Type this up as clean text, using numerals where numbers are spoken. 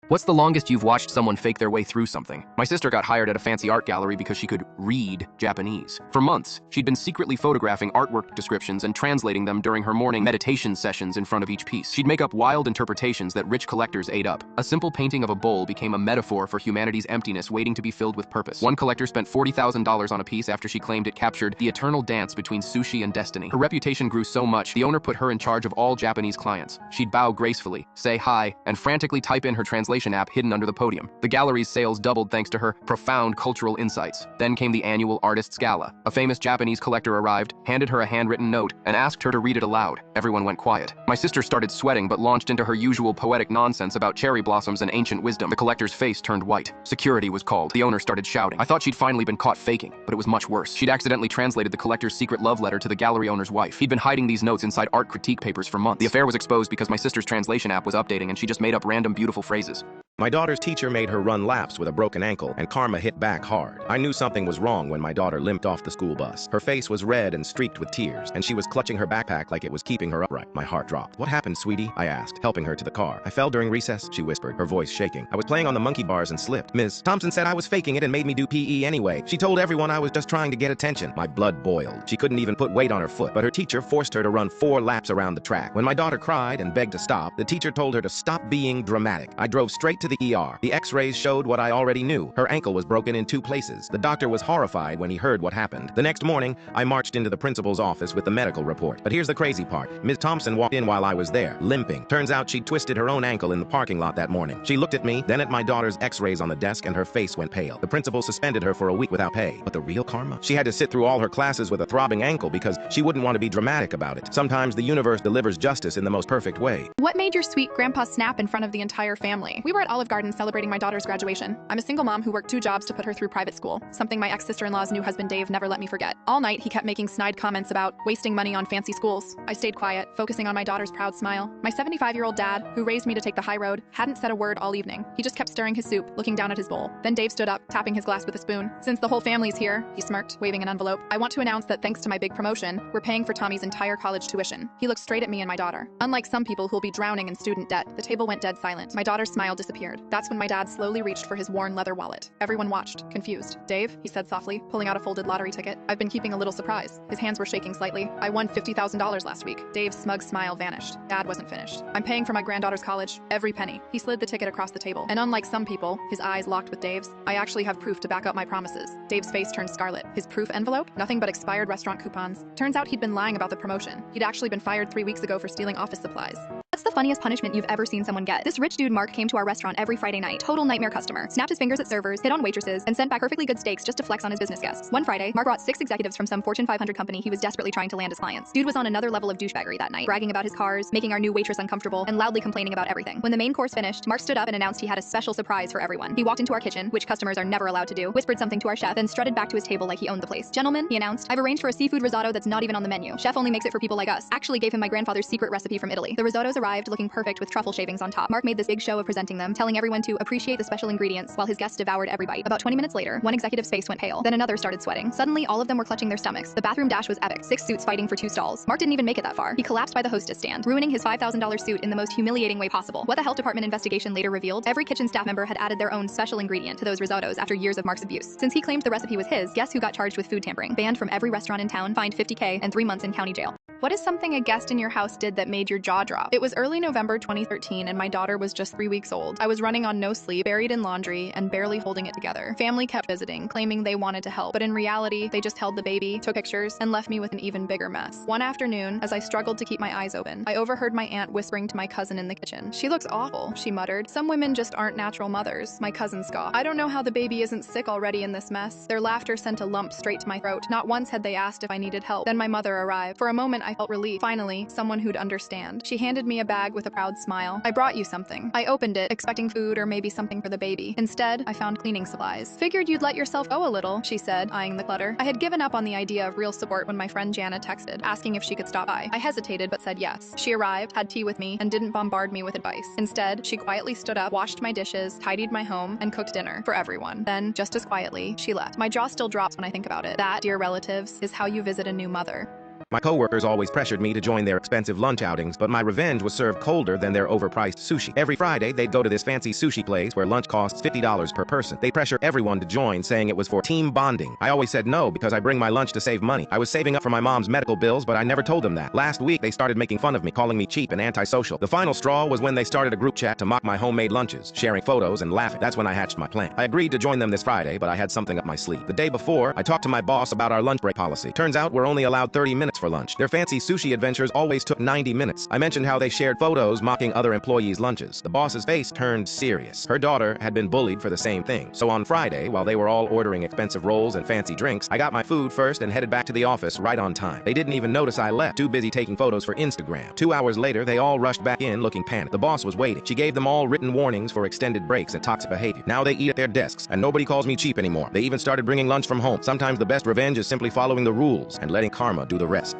What's the longest you've watched someone fake their way through something? My sister got hired at a fancy art gallery because she could read Japanese. For months, she'd been secretly photographing artwork descriptions and translating them during her morning meditation sessions in front of each piece. She'd make up wild interpretations that rich collectors ate up. A simple painting of a bowl became a metaphor for humanity's emptiness waiting to be filled with purpose. One collector spent $40,000 on a piece after she claimed it captured the eternal dance between sushi and destiny. Her reputation grew so much, the owner put her in charge of all Japanese clients. She'd bow gracefully, say hi, and frantically type in her translation app hidden under the podium. The gallery's sales doubled thanks to her profound cultural insights. Then came the annual Artists Gala. A famous Japanese collector arrived, handed her a handwritten note, and asked her to read it aloud. Everyone went quiet. My sister started sweating but launched into her usual poetic nonsense about cherry blossoms and ancient wisdom. The collector's face turned white. Security was called. The owner started shouting. I thought she'd finally been caught faking, but it was much worse. She'd accidentally translated the collector's secret love letter to the gallery owner's wife. He'd been hiding these notes inside art critique papers for months. The affair was exposed because my sister's translation app was updating and she just made up random beautiful phrases. My daughter's teacher made her run laps with a broken ankle, and karma hit back hard. I knew something was wrong when my daughter limped off the school bus. Her face was red and streaked with tears, and she was clutching her backpack like it was keeping her upright. My heart dropped. "What happened, sweetie?" I asked, helping her to the car. "I fell during recess," she whispered, her voice shaking. "I was playing on the monkey bars and slipped. Miss Thompson said I was faking it and made me do PE anyway. She told everyone I was just trying to get attention." My blood boiled. She couldn't even put weight on her foot, but her teacher forced her to run 4 laps around the track. When my daughter cried and begged to stop, the teacher told her to stop being dramatic. I drove straight to the ER. The X-rays showed what I already knew. Her ankle was broken in 2 places. The doctor was horrified when he heard what happened. The next morning, I marched into the principal's office with the medical report. But here's the crazy part. Ms. Thompson walked in while I was there, limping. Turns out she'd twisted her own ankle in the parking lot that morning. She looked at me, then at my daughter's X-rays on the desk, and her face went pale. The principal suspended her for a week without pay. But the real karma? She had to sit through all her classes with a throbbing ankle because she wouldn't want to be dramatic about it. Sometimes the universe delivers justice in the most perfect way. What made your sweet grandpa snap in front of the entire family? We were at Olive Garden celebrating my daughter's graduation. I'm a single mom who worked 2 jobs to put her through private school, something my ex-sister-in-law's new husband Dave never let me forget. All night, he kept making snide comments about wasting money on fancy schools. I stayed quiet, focusing on my daughter's proud smile. My 75-year-old dad, who raised me to take the high road, hadn't said a word all evening. He just kept stirring his soup, looking down at his bowl. Then Dave stood up, tapping his glass with a spoon. "Since the whole family's here," he smirked, waving an envelope, "I want to announce that thanks to my big promotion, we're paying for Tommy's entire college tuition." He looked straight at me and my daughter. Unlike some people who'll be drowning in student debt, the table went dead silent. My daughter's smile disappeared. That's when my dad slowly reached for his worn leather wallet. Everyone watched, confused. "Dave," he said softly, pulling out a folded lottery ticket. "I've been keeping a little surprise." His hands were shaking slightly. "I won $50,000 last week." Dave's smug smile vanished. Dad wasn't finished. "I'm paying for my granddaughter's college, every penny." He slid the ticket across the table. And unlike some people, his eyes locked with Dave's, "I actually have proof to back up my promises." Dave's face turned scarlet. His proof envelope? Nothing but expired restaurant coupons. Turns out he'd been lying about the promotion. He'd actually been fired 3 weeks ago for stealing office supplies. What's the funniest punishment you've ever seen someone get? This rich dude Mark came to our restaurant every Friday night. Total nightmare customer. Snapped his fingers at servers, hit on waitresses, and sent back perfectly good steaks just to flex on his business guests. One Friday, Mark brought 6 executives from some Fortune 500 company he was desperately trying to land as clients. Dude was on another level of douchebaggery that night, bragging about his cars, making our new waitress uncomfortable, and loudly complaining about everything. When the main course finished, Mark stood up and announced he had a special surprise for everyone. He walked into our kitchen, which customers are never allowed to do, whispered something to our chef, then strutted back to his table like he owned the place. "Gentlemen," he announced, "I've arranged for a seafood risotto that's not even on the menu. Chef only makes it for people like us." Actually gave him my grandfather's secret recipe from Italy. The risottos arrived looking perfect with truffle shavings on top. Mark made this big show of presenting them, telling everyone to appreciate the special ingredients while his guests devoured every bite. About 20 minutes later, one executive's face went pale, then another started sweating. Suddenly, all of them were clutching their stomachs. The bathroom dash was epic. 6 suits fighting for 2 stalls. Mark didn't even make it that far. He collapsed by the hostess stand, ruining his $5,000 suit in the most humiliating way possible. What the health department investigation later revealed, every kitchen staff member had added their own special ingredient to those risottos after years of Mark's abuse. Since he claimed the recipe was his, guess who got charged with food tampering? Banned from every restaurant in town, fined $50K, and 3 months in county jail. What is something a guest in your house did that made your jaw drop? It was early November 2013 and my daughter was just 3 weeks old. I was running on no sleep, buried in laundry, and barely holding it together. Family kept visiting, claiming they wanted to help, but in reality, they just held the baby, took pictures, and left me with an even bigger mess. One afternoon, as I struggled to keep my eyes open, I overheard my aunt whispering to my cousin in the kitchen. "She looks awful," she muttered. "Some women just aren't natural mothers." My cousin scoffed. "I don't know how the baby isn't sick already in this mess." Their laughter sent a lump straight to my throat. Not once had they asked if I needed help. Then my mother arrived. For a moment, I felt relief. Finally, someone who'd understand. She handed me a bag with a proud smile. "I brought you something." I opened it, expecting food or maybe something for the baby. Instead, I found cleaning supplies. "Figured you'd let yourself go a little," she said, eyeing the clutter. I had given up on the idea of real support when my friend Jana texted, asking if she could stop by. I hesitated but said yes. She arrived, had tea with me, and didn't bombard me with advice. Instead, she quietly stood up, washed my dishes, tidied my home, and cooked dinner for everyone. Then, just as quietly, she left. My jaw still drops when I think about it. That, dear relatives, is how you visit a new mother. My coworkers always pressured me to join their expensive lunch outings, but my revenge was served colder than their overpriced sushi. Every Friday, they'd go to this fancy sushi place where lunch costs $50 per person. They pressure everyone to join, saying it was for team bonding. I always said no because I bring my lunch to save money. I was saving up for my mom's medical bills, but I never told them that. Last week, they started making fun of me, calling me cheap and antisocial. The final straw was when they started a group chat to mock my homemade lunches, sharing photos and laughing. That's when I hatched my plan. I agreed to join them this Friday, but I had something up my sleeve. The day before, I talked to my boss about our lunch break policy. Turns out we're only allowed 30 minutes for lunch. Their fancy sushi adventures always took 90 minutes. I mentioned how they shared photos mocking other employees' lunches. The boss's face turned serious. Her daughter had been bullied for the same thing. So on Friday, while they were all ordering expensive rolls and fancy drinks, I got my food first and headed back to the office right on time. They didn't even notice I left, too busy taking photos for Instagram. 2 hours later, they all rushed back in looking panicked. The boss was waiting. She gave them all written warnings for extended breaks and toxic behavior. Now they eat at their desks, and nobody calls me cheap anymore. They even started bringing lunch from home. Sometimes the best revenge is simply following the rules and letting karma do the rest.